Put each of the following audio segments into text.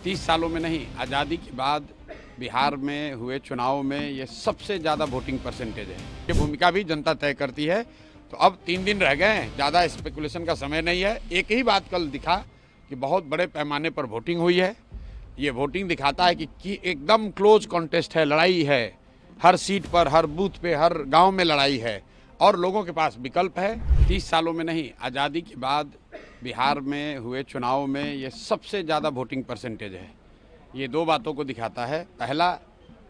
30 सालों में नहीं, आज़ादी के बाद बिहार में हुए चुनाव में ये सबसे ज़्यादा वोटिंग परसेंटेज है। ये भूमिका भी जनता तय करती है। तो अब 3 दिन रह गए हैं, ज़्यादा स्पेकुलेशन का समय नहीं है। एक ही बात कल दिखा कि बहुत बड़े पैमाने पर वोटिंग हुई है। ये वोटिंग दिखाता है कि एकदम क्लोज कॉन्टेस्ट है, लड़ाई है, हर सीट पर, हर बूथ पे, हर गांव में लड़ाई है और लोगों के पास विकल्प है। 30 सालों में नहीं, आज़ादी के बाद बिहार में हुए चुनाव में ये सबसे ज़्यादा वोटिंग परसेंटेज है। ये दो बातों को दिखाता है। पहला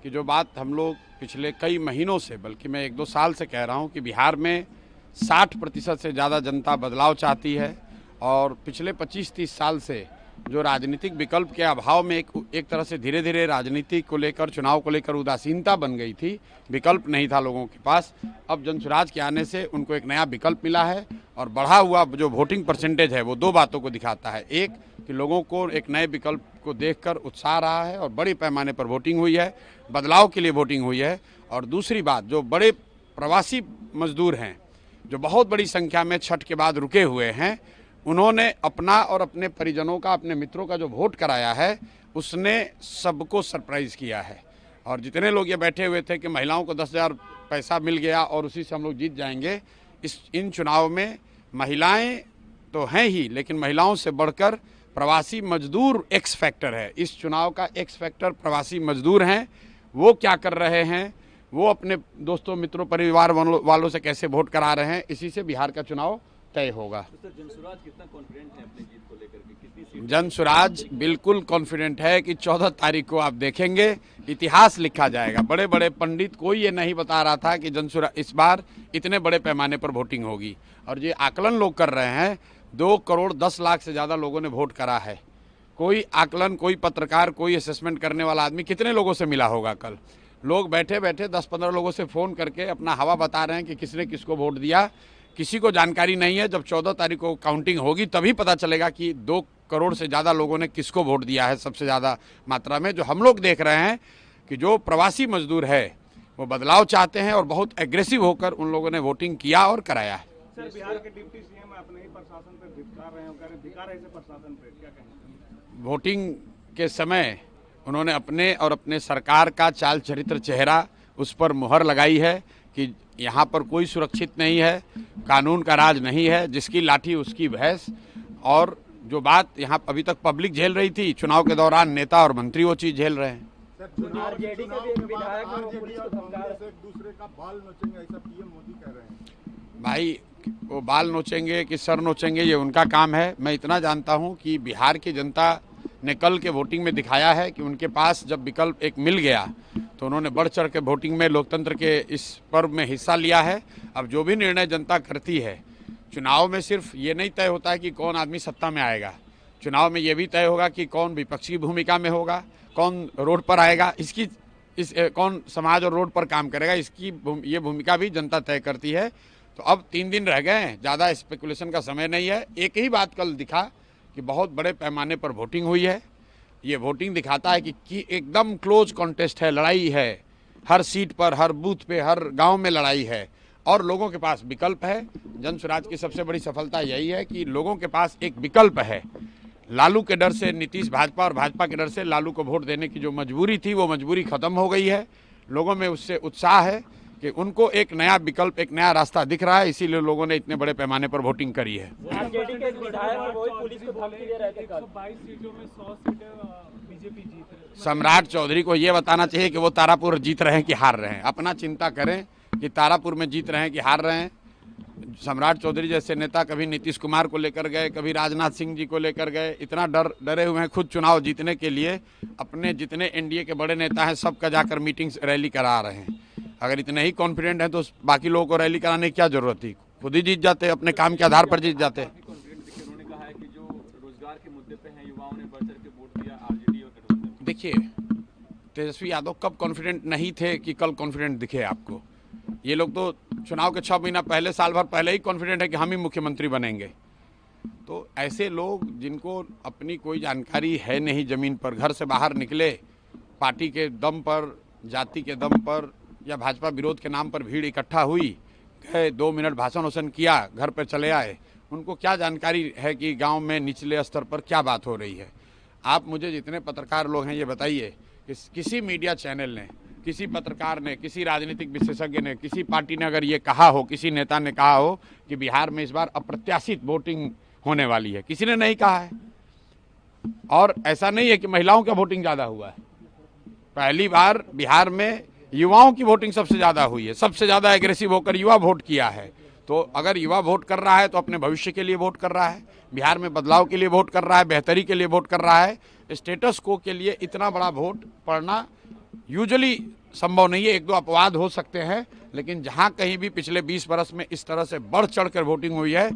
कि जो बात हम लोग पिछले कई महीनों से, बल्कि मैं 1-2 साल से कह रहा हूँ कि बिहार में 60% से ज़्यादा जनता बदलाव चाहती है और पिछले 25-30 साल से जो राजनीतिक विकल्प के अभाव में एक तरह से धीरे धीरे राजनीति को लेकर, चुनाव को लेकर उदासीनता बन गई थी, विकल्प नहीं था लोगों के पास। अब जनसुराज के आने से उनको एक नया विकल्प मिला है और बढ़ा हुआ जो वोटिंग परसेंटेज है वो दो बातों को दिखाता है। एक कि लोगों को एक नए विकल्प को देखकर उत्साह रहा है और बड़े पैमाने पर वोटिंग हुई है, बदलाव के लिए वोटिंग हुई है। और दूसरी बात, जो बड़े प्रवासी मजदूर हैं जो बहुत बड़ी संख्या में छठ के बाद रुके हुए हैं, उन्होंने अपना और अपने परिजनों का, अपने मित्रों का जो वोट कराया है उसने सबको सरप्राइज़ किया है। और जितने लोग ये बैठे हुए थे कि महिलाओं को 10,000 पैसा मिल गया और उसी से हम लोग जीत जाएंगे, इन चुनाव में महिलाएं तो हैं ही, लेकिन महिलाओं से बढ़कर प्रवासी मजदूर एक्स फैक्टर है। इस चुनाव का एक्स फैक्टर प्रवासी मजदूर हैं। वो क्या कर रहे हैं, वो अपने दोस्तों, मित्रों, परिवार वालों से कैसे वोट करा रहे हैं, इसी से बिहार का चुनाव तय होगा। तो सर, जनसुराज कितना कॉन्फिडेंट है अपनी जीत को लेकर के? कितनी सीट? जनसुराज बिल्कुल कॉन्फिडेंट है कि 14 तारीख को आप देखेंगे इतिहास लिखा जाएगा। बड़े बड़े पंडित, कोई ये नहीं बता रहा था कि जनसुराज इस बार इतने बड़े पैमाने पर वोटिंग होगी। और ये आकलन लोग कर रहे हैं, 2 करोड़ 10 लाख से ज़्यादा लोगों ने वोट करा है। कोई आकलन, कोई पत्रकार, कोई असेसमेंट करने वाला आदमी कितने लोगों से मिला होगा? कल लोग बैठे बैठे 10-15 लोगों से फ़ोन करके अपना हवा बता रहे हैं कि किसने किसको वोट दिया। किसी को जानकारी नहीं है। जब 14 तारीख को काउंटिंग होगी तभी पता चलेगा कि 2 करोड़ से ज़्यादा लोगों ने किसको वोट दिया है सबसे ज़्यादा मात्रा में। जो हम लोग देख रहे हैं कि जो प्रवासी मजदूर है वो बदलाव चाहते हैं और बहुत एग्रेसिव होकर उन लोगों ने वोटिंग किया और कराया है। सर, बिहार के डिप्टी सीएम अपने ही प्रशासन पर धिक्कार रहे हैं, धिक्कार है इसे प्रशासन पर, क्या कहेंगे? वोटिंग के समय उन्होंने अपने और अपने सरकार का चाल चरित्र, चेहरा, उस पर मुहर लगाई है कि यहाँ पर कोई सुरक्षित नहीं है, कानून का राज नहीं है, जिसकी लाठी उसकी भैंस। और जो बात यहाँ अभी तक पब्लिक झेल रही थी, चुनाव के दौरान नेता और मंत्री वो चीज़ झेल रहे हैं। आरजेडी के भी एक विधायक और पुलिस को धमका रहे हैं, एक दूसरे का बाल नोचेंगे, ऐसा पीएम मोदी कह रहे हैं। भाई, वो बाल नोचेंगे कि सर नोचेंगे ये उनका काम है। मैं इतना जानता हूँ कि बिहार की जनता ने कल के वोटिंग में दिखाया है कि उनके पास जब विकल्प एक मिल गया तो उन्होंने बढ़ चढ़ के वोटिंग में, लोकतंत्र के इस पर्व में हिस्सा लिया है। अब जो भी निर्णय जनता करती है, चुनाव में सिर्फ ये नहीं तय होता है कि कौन आदमी सत्ता में आएगा, चुनाव में ये भी तय होगा कि कौन विपक्षी भूमिका में होगा, कौन रोड पर आएगा, कौन समाज और रोड पर काम करेगा, ये भूमिका भी जनता तय करती है। तो अब 3 दिन रह गए हैं, ज़्यादा स्पेकुलेशन का समय नहीं है। एक ही बात कल दिखा कि बहुत बड़े पैमाने पर वोटिंग हुई है। ये वोटिंग दिखाता है कि एकदम क्लोज कॉन्टेस्ट है, लड़ाई है, हर सीट पर, हर बूथ पे, हर गांव में लड़ाई है और लोगों के पास विकल्प है। जनसुराज की सबसे बड़ी सफलता यही है कि लोगों के पास एक विकल्प है। लालू के डर से नीतीश भाजपा और भाजपा के डर से लालू को वोट देने की जो मजबूरी थी, वो मजबूरी खत्म हो गई है। लोगों में उससे उत्साह है कि उनको एक नया विकल्प, एक नया रास्ता दिख रहा है, इसीलिए लोगों ने इतने बड़े पैमाने पर वोटिंग करी है। आरजेडी के विधायक और वही पुलिस को धमकी दे रहे थे। 122 सीटों में 100 सीटें बीजेपी जीत रही है। सम्राट चौधरी को ये बताना चाहिए कि वो तारापुर जीत रहे हैं कि हार रहे हैं। अपना चिंता करें कि तारापुर में जीत रहे हैं कि हार रहे हैं। सम्राट चौधरी जैसे नेता कभी नीतीश कुमार को लेकर गए, कभी राजनाथ सिंह जी को लेकर गए, इतना डरे हुए हैं खुद चुनाव जीतने के लिए। अपने जितने एनडीए के बड़े नेता हैं सबका जाकर मीटिंग्स, रैली करा रहे हैं। अगर इतने ही कॉन्फिडेंट हैं तो बाकी लोगों को रैली कराने की क्या जरूरत थी? खुद ही जीत जाते, अपने काम के आधार पर जीत जाते। उन्होंने कहा है कि जो रोजगार के मुद्दे पे हैं, युवाओं ने बढ़ चढ़ के वोट दिया आरजेडी और गठबंधन। देखिए, तेजस्वी यादव कब कॉन्फिडेंट नहीं थे कि कल कॉन्फिडेंट दिखे आपको? ये लोग तो चुनाव के 6 महीना पहले, साल भर पहले ही कॉन्फिडेंट है कि हम ही मुख्यमंत्री बनेंगे। तो ऐसे लोग जिनको अपनी कोई जानकारी है नहीं, ज़मीन पर घर से बाहर निकले, पार्टी के दम पर, जाति के दम पर या भाजपा विरोध के नाम पर भीड़ इकट्ठा हुई, गए 2 मिनट भाषण वाषण किया, घर पर चले आए, उनको क्या जानकारी है कि गांव में निचले स्तर पर क्या बात हो रही है? आप मुझे जितने पत्रकार लोग हैं ये बताइए कि किसी मीडिया चैनल ने, किसी पत्रकार ने, किसी राजनीतिक विशेषज्ञ ने, किसी पार्टी ने अगर ये कहा हो, किसी नेता ने कहा हो कि बिहार में इस बार अप्रत्याशित वोटिंग होने वाली है? किसी ने नहीं कहा है। और ऐसा नहीं है कि महिलाओं का वोटिंग ज़्यादा हुआ है। पहली बार बिहार में युवाओं की वोटिंग सबसे ज़्यादा हुई है। सबसे ज़्यादा एग्रेसिव होकर युवा वोट किया है। तो अगर युवा वोट कर रहा है तो अपने भविष्य के लिए वोट कर रहा है, बिहार में बदलाव के लिए वोट कर रहा है, बेहतरी के लिए वोट कर रहा है। स्टेटस को के लिए इतना बड़ा वोट पड़ना यूजुअली संभव नहीं है। एक दो अपवाद हो सकते हैं, लेकिन जहां कहीं भी पिछले 20 वर्ष में इस तरह से बढ़ चढ़ कर वोटिंग हुई है